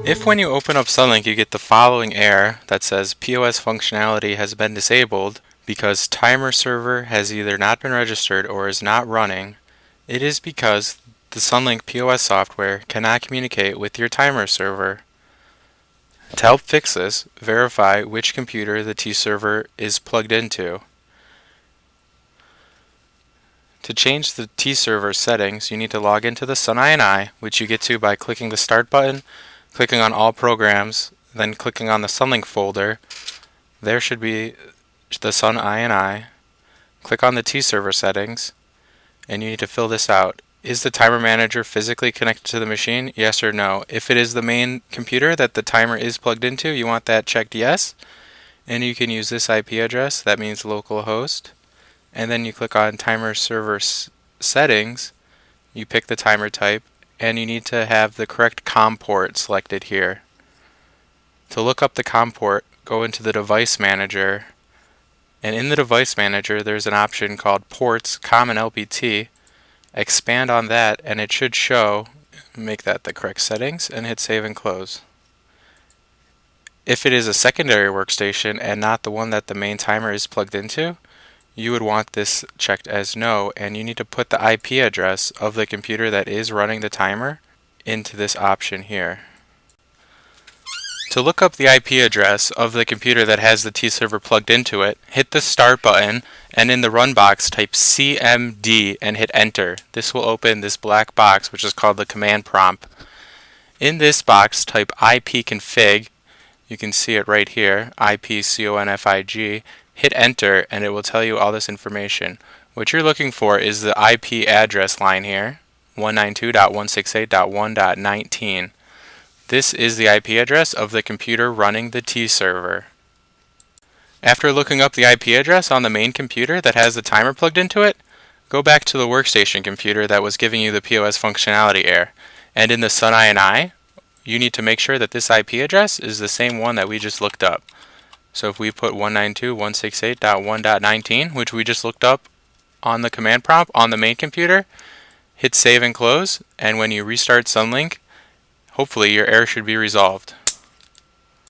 If when you open up Sunlync you get the following error that says POS functionality has been disabled because timer server has either not been registered or is not running, it is because the Sunlync POS software cannot communicate with your timer server. To help fix this, verify which computer the T-server is plugged into. To change the T-server settings, you need to log into the Sunlync, which you get to by clicking the Start button, clicking on All Programs, then clicking on the Sunlync folder. There should be the Sunlync. Click on the T-server settings, and you need to fill this out. Is the timer manager physically connected to the machine? Yes or no. If it is the main computer that the timer is plugged into, you want that checked yes. And you can use this IP address, that means localhost. And then you click on timer server settings, you pick the timer type, and you need to have the correct COM port selected here. To look up the COM port, go into the device manager, and in the device manager there's an option called ports, COM and LPT. Expand on that and it should show, make that the correct settings, and hit save and close. If it is a secondary workstation and not the one that the main timer is plugged into, you would want this checked as no, and you need to put the IP address of the computer that is running the timer into this option here. To look up the IP address of the computer that has the T-server plugged into it, hit the Start button, and in the Run box type CMD and hit Enter. This will open this black box, which is called the command prompt. In this box, type ipconfig. You can see it right here, ipconfig. Hit Enter, and it will tell you all this information. What you're looking for is the IP address line here, 192.168.1.19. This is the IP address of the computer running the T-server. After looking up the IP address on the main computer that has the timer plugged into it, go back to the workstation computer that was giving you the POS functionality error, and in the Sunlync, you need to make sure that this IP address is the same one that we just looked up. So if we put 192.168.1.19, which we just looked up on the command prompt on the main computer, hit save and close, and when you restart Sunlync, hopefully your error should be resolved.